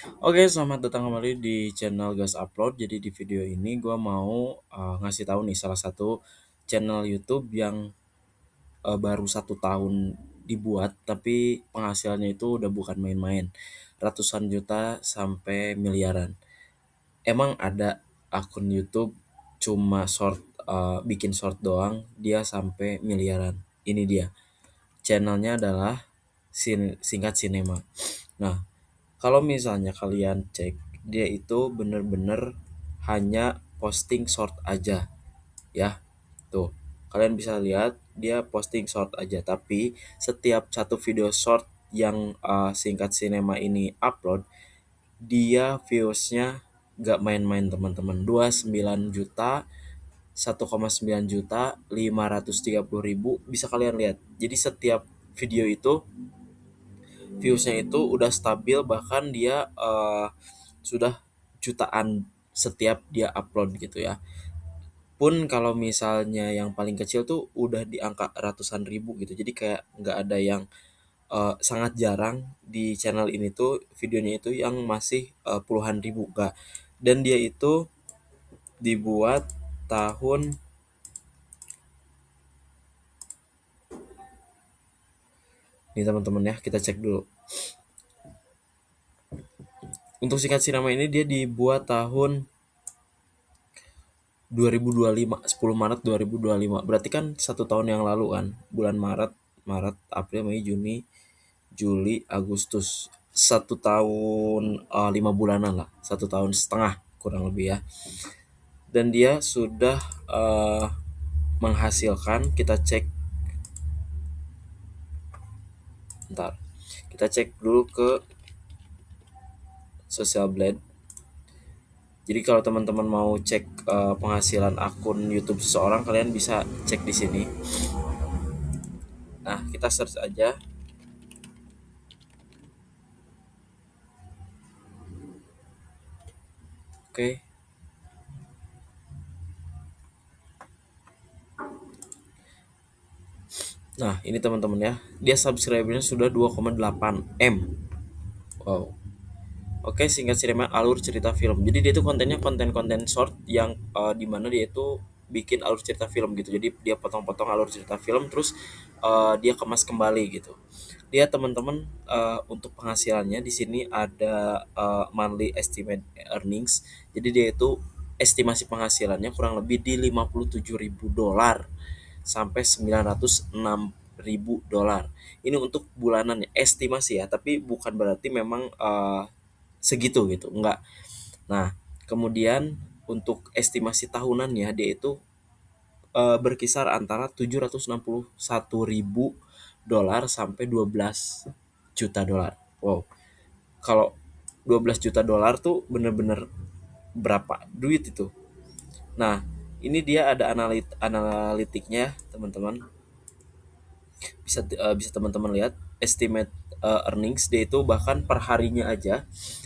Oke, selamat datang kembali di channel Gas Upload. Jadi di video ini gue mau ngasih tahu nih salah satu channel YouTube yang baru 1 tahun dibuat, tapi penghasilannya itu udah bukan main-main, ratusan juta sampai miliaran. Emang ada akun YouTube cuma bikin short doang, dia sampai miliaran. Ini dia. Channelnya adalah Singkat Sinema. Nah, kalau misalnya kalian cek, dia itu bener-bener hanya posting short aja ya. Tuh, kalian bisa lihat dia posting short aja, tapi setiap satu video short yang Singkat Sinema ini upload, dia viewsnya gak main-main teman-teman. 29 juta, 1,9 juta, 530 ribu, bisa kalian lihat. Jadi setiap video itu viewsnya itu udah stabil, bahkan dia sudah jutaan setiap dia upload gitu ya. Pun kalau misalnya yang paling kecil tuh udah di angka ratusan ribu gitu. Jadi kayak nggak ada yang sangat jarang di channel ini tuh videonya itu yang masih puluhan ribu, enggak. Dan dia itu dibuat tahun nih teman-teman ya, kita cek dulu. Untuk Singkat Sinema ini dia dibuat tahun 2025, 10 Maret 2025. Berarti kan 1 tahun yang lalu kan, bulan Maret, April, Mei, Juni, Juli, Agustus. 1 tahun 5 bulanan lah, 1 tahun setengah kurang lebih ya. Dan dia sudah menghasilkan, kita cek, bentar, kita cek dulu ke Social Blade. Jadi kalau teman-teman mau cek penghasilan akun YouTube seseorang, kalian bisa cek di sini. Nah, kita search aja. Oke. Nah, ini teman-teman ya. Dia subscribernya sudah 2,8 M. Wow. Oke, Singkat Sinema alur cerita film. Jadi dia itu kontennya konten-konten short yang di mana dia itu bikin alur cerita film gitu. Jadi dia potong-potong alur cerita film, terus dia kemas kembali gitu. Dia teman-teman, untuk penghasilannya di sini ada monthly estimate earnings. Jadi dia itu estimasi penghasilannya kurang lebih di 57 ribu dolar sampai 906 ribu dolar. Ini untuk bulanannya, estimasi ya, tapi bukan berarti memang segitu gitu, enggak. Nah, kemudian untuk estimasi tahunannya dia itu berkisar antara 761 ribu dolar sampai 12 juta dolar. Wow, kalau 12 juta dolar tuh bener-bener berapa duit itu. Nah, ini dia ada analitiknya teman-teman. Bisa teman-teman lihat estimate earnings dia itu bahkan per harinya aja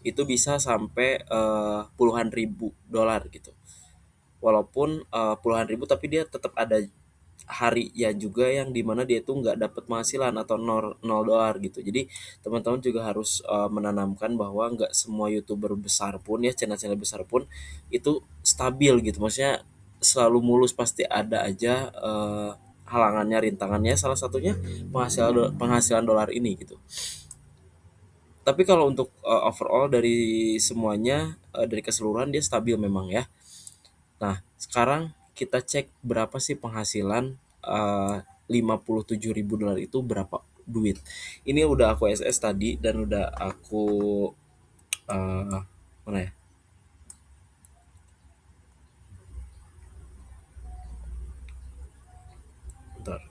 itu bisa sampai puluhan ribu dolar gitu. Walaupun puluhan ribu, tapi dia tetap ada hari ya juga yang dimana dia itu nggak dapat penghasilan atau nol dolar gitu. Jadi teman-teman juga harus menanamkan bahwa nggak semua youtuber besar pun ya, channel-channel besar pun itu stabil gitu. Maksudnya selalu mulus, pasti ada aja halangannya, rintangannya. Salah satunya penghasilan dolar ini gitu. Tapi kalau untuk overall dari semuanya, dari keseluruhan dia stabil memang ya. Nah, sekarang kita cek berapa sih penghasilan 57 ribu dolar itu berapa duit. Ini udah aku SS tadi dan udah aku eh, mana ya? Bentar.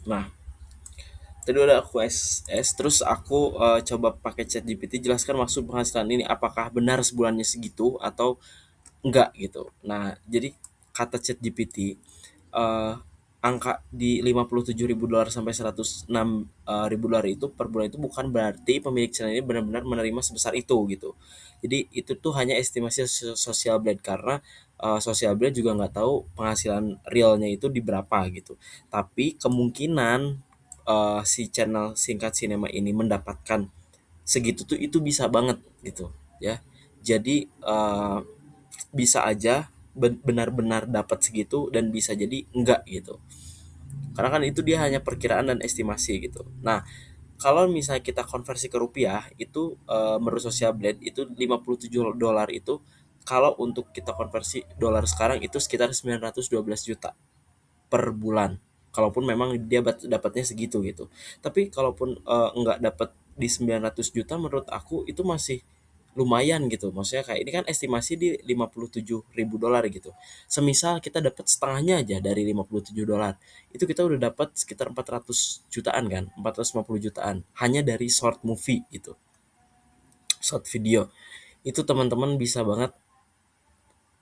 Nah, tadi udah aku SS, terus aku coba pakai chat GPT jelaskan maksud penghasilan ini apakah benar sebulannya segitu atau enggak gitu. Nah, jadi kata chat GPT, eh, angka di 57 ribu dolar sampai 106 ribu dolar itu per bulan itu bukan berarti pemilik channel ini benar-benar menerima sebesar itu gitu. Jadi itu tuh hanya estimasi Social Blade, karena Social Blade juga nggak tahu penghasilan realnya itu di berapa gitu. Tapi kemungkinan si channel Singkat Sinema ini mendapatkan segitu tuh itu bisa banget gitu ya. Jadi bisa aja benar-benar dapat segitu dan bisa jadi enggak gitu. Karena kan itu dia hanya perkiraan dan estimasi gitu. Nah, kalau misalnya kita konversi ke rupiah itu menurut Social Blade itu 57 dolar itu kalau untuk kita konversi dolar sekarang itu sekitar 912 juta per bulan. Kalaupun memang dia dapatnya segitu gitu. Tapi kalaupun nggak dapat di 900 juta menurut aku itu masih lumayan gitu. Maksudnya kayak ini kan estimasi di 57 ribu dolar gitu. Semisal kita dapat setengahnya aja dari 57 dolar. Itu kita udah dapat sekitar 400 jutaan kan, 450 jutaan hanya dari short movie gitu. Short video. Itu teman-teman bisa banget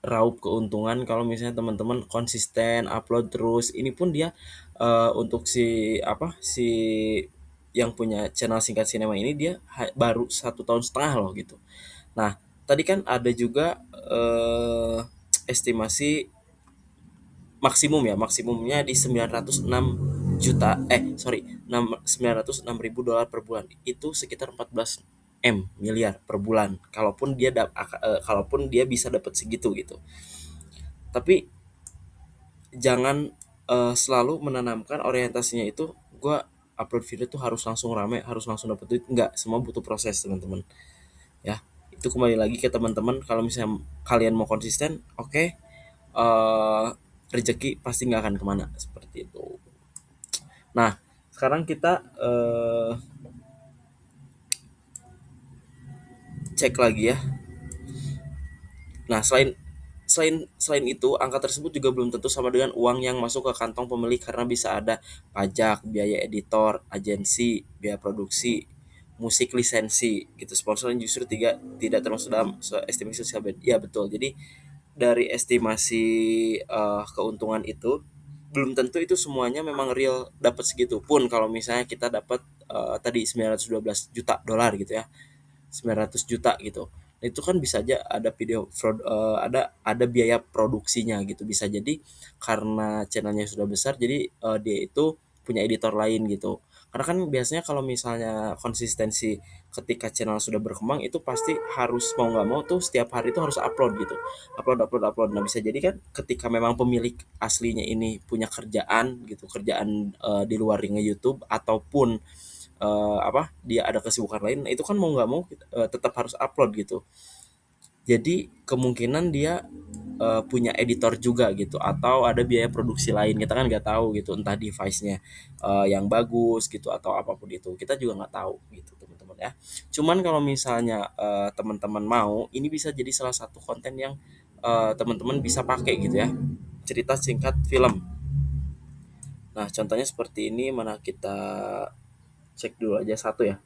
raup keuntungan kalau misalnya teman-teman konsisten upload terus. Ini pun dia untuk si yang punya channel singkat sinema ini dia baru 1,5 tahun loh gitu. Nah, tadi kan ada juga estimasi maksimum ya, maksimumnya di 906 juta, sorry, 906 ribu dolar per bulan. Itu sekitar 14 miliar per bulan. Kalaupun dia bisa dapat segitu gitu. Tapi jangan selalu menanamkan orientasinya itu gue upload video tuh harus langsung rame, harus langsung dapat duit. Enggak, semua butuh proses teman-teman ya. Itu kembali lagi ke teman-teman, kalau misalnya kalian mau konsisten, oke, rezeki pasti nggak akan kemana seperti itu. Nah, sekarang kita cek lagi ya. Nah, selain selain itu, angka tersebut juga belum tentu sama dengan uang yang masuk ke kantong pemilik karena bisa ada pajak, biaya editor, agensi, biaya produksi, musik lisensi gitu. Sponsor yang justru tidak termasuk dalam estimasi sosial band. Iya betul. Jadi dari estimasi keuntungan itu belum tentu itu semuanya memang real dapat segitu pun. Kalau misalnya kita dapat tadi 912 juta dolar gitu ya, 900 juta gitu. Nah, itu kan bisa aja ada ada biaya produksinya gitu. Bisa jadi karena channelnya sudah besar jadi dia itu punya editor lain gitu. Karena kan biasanya kalau misalnya konsistensi ketika channel sudah berkembang itu pasti harus mau nggak mau tuh setiap hari itu harus upload gitu. Upload upload upload. Nah, bisa jadi kan ketika memang pemilik aslinya ini punya kerjaan gitu, kerjaan di luar nge-YouTube ataupun dia ada kesibukan lain, nah itu kan mau nggak mau tetap harus upload gitu. Jadi kemungkinan dia punya editor juga gitu atau ada biaya produksi lain, kita kan nggak tahu gitu, entah device-nya yang bagus gitu atau apapun itu kita juga nggak tahu gitu teman-teman ya. Cuman kalau misalnya teman-teman mau, ini bisa jadi salah satu konten yang teman-teman bisa pakai gitu ya, cerita singkat film. Nah, contohnya seperti ini, mana kita cek dulu aja satu ya.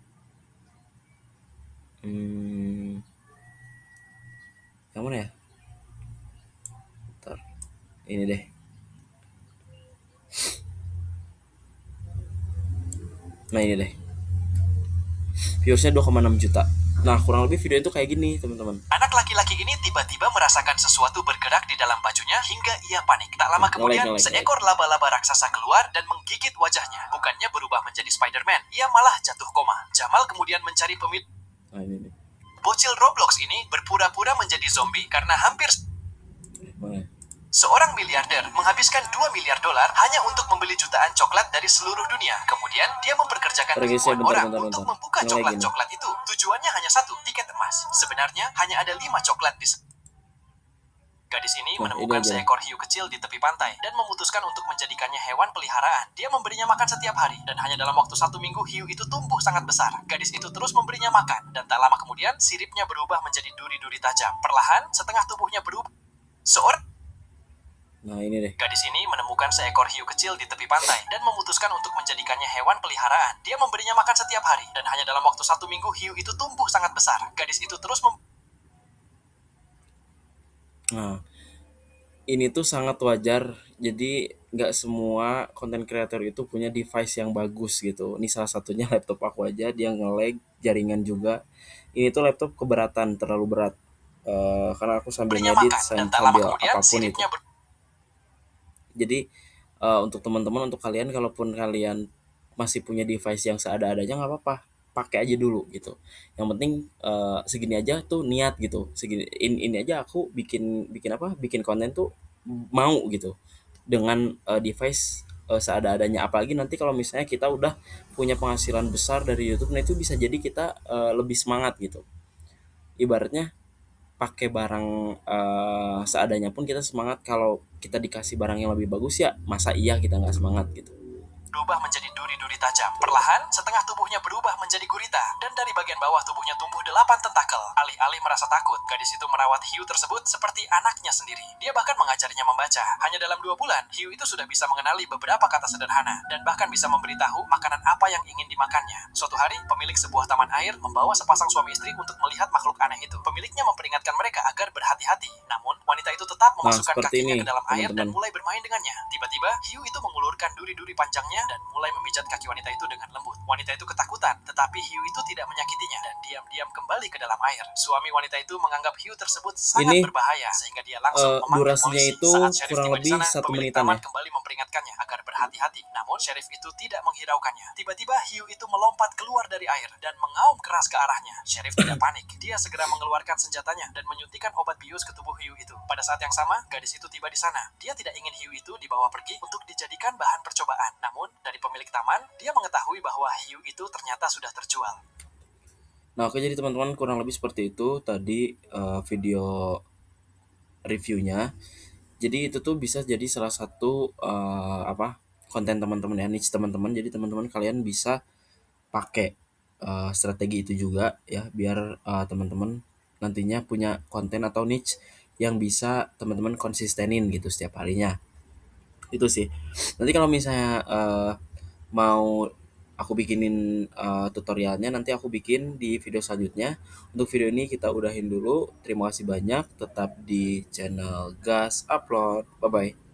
Hmm, yang mana ya? Bentar. Ini deh. Nah, ini deh. Viewersnya 2,6 juta. Nah, kurang lebih video itu kayak gini, teman-teman. Anak laki-laki ini tiba-tiba merasakan sesuatu bergerak di dalam bajunya hingga ia panik. Tak lama kemudian, seekor laba-laba raksasa keluar dan menggigit wajahnya. Bukannya berubah menjadi Spider-Man, ia malah jatuh koma. Jamal kemudian mencari pemilik. Nah, ini nih. Bocil Roblox ini berpura-pura menjadi zombie karena hampir Mana? seorang miliarder menghabiskan 2 miliar dolar hanya untuk membeli jutaan coklat dari seluruh dunia. Kemudian dia memperkerjakan ribuan orang untuk membuka coklat-coklat itu. Tujuannya hanya satu, tiket emas. Sebenarnya hanya ada 5 coklat di. Gadis ini menemukan seekor hiu kecil di tepi pantai dan memutuskan untuk menjadikannya hewan peliharaan. Dia memberinya makan setiap hari dan hanya dalam waktu 1 minggu hiu itu tumbuh sangat besar. Gadis itu terus memberinya makan dan tak lama kemudian siripnya berubah menjadi duri-duri tajam. Perlahan setengah tubuhnya berubah. Nah, ini deh. Gadis ini menemukan seekor hiu kecil di tepi pantai dan memutuskan untuk menjadikannya hewan peliharaan. Dia memberinya makan setiap hari dan hanya dalam waktu 1 minggu hiu itu tumbuh sangat besar. Gadis itu terus Nah, ini tuh sangat wajar. Jadi nggak semua content creator itu punya device yang bagus gitu. Ini salah satunya laptop aku aja, dia nge-lag jaringan juga. Ini tuh laptop keberatan, terlalu berat. Karena aku sambil ngedit, sambil apapun itu. Jadi untuk teman-teman, untuk kalian, kalaupun kalian masih punya device yang seada-adanya nggak apa-apa, pakai aja dulu gitu. Yang penting segini aja tuh niat gitu. Segini ini aja aku bikin bikin apa? Bikin konten tuh mau gitu. Dengan device seada-adanya. Apalagi nanti kalau misalnya kita udah punya penghasilan besar dari YouTube, nah itu bisa jadi kita lebih semangat gitu. Ibaratnya pakai barang seadanya pun kita semangat, kalau kita dikasih barang yang lebih bagus ya masa iya kita nggak semangat gitu. Berubah menjadi duri-duri tajam. Perlahan, setengah tubuhnya berubah menjadi gurita, dan dari bagian bawah tubuhnya tumbuh 8 tentakel. Alih-alih merasa takut, gadis itu merawat hiu tersebut seperti anaknya sendiri. Dia bahkan mengajarinya membaca. Hanya dalam 2 bulan, hiu itu sudah bisa mengenali beberapa kata sederhana, dan bahkan bisa memberitahu makanan apa yang ingin dimakannya. Suatu hari, pemilik sebuah taman air membawa sepasang suami istri untuk melihat makhluk aneh itu. Pemiliknya memperingatkan mereka agar berhati-hati. Namun, wanita itu tetap Nah, memasukkan seperti kakinya ini ke dalam air dan teman-teman. mulai bermain dengannya. Tiba-tiba, hiu itu mengulurkan duri-duri panjangnya dan mulai memijat kaki wanita itu dengan lembut. Wanita itu ketakutan, tetapi hiu itu tidak menyakitinya dan diam-diam kembali ke dalam air. Suami wanita itu menganggap hiu tersebut sangat Ini berbahaya, sehingga dia langsung memanggil durasinya polisi. itu Saat Sheriff kurang tiba di lebih sana, satu pemilik menitan taman ya. kembali memperingatkannya agar berhati-hati. Namun, Sheriff itu tidak menghiraukannya. Tiba-tiba, hiu itu melompat keluar dari air dan mengaum keras ke arahnya. Sheriff tidak panik. Dia segera mengeluarkan senjatanya dan menyuntikkan obat bius ke tubuh hiu itu. Pada saat yang sama, gadis itu tiba di sana. Dia tidak ingin hiu itu dibawa pergi untuk dijadikan bahan percobaan. Namun, dari pemilik taman, dia mengetahui bahwa hiu itu ternyata sudah terjual. Nah, oke, jadi teman-teman kurang lebih seperti itu tadi video reviewnya. Jadi itu tuh bisa jadi salah satu apa, konten teman-teman ya, niche teman-teman. Jadi teman-teman kalian bisa pakai strategi itu juga ya, biar teman-teman nantinya punya konten atau niche yang bisa teman-teman konsistenin gitu setiap harinya. Itu sih. Nanti kalau misalnya mau aku bikinin tutorialnya, nanti aku bikin di video selanjutnya. Untuk video ini kita udahin dulu. Terima kasih banyak. Tetap di channel Gas Upload. Bye bye.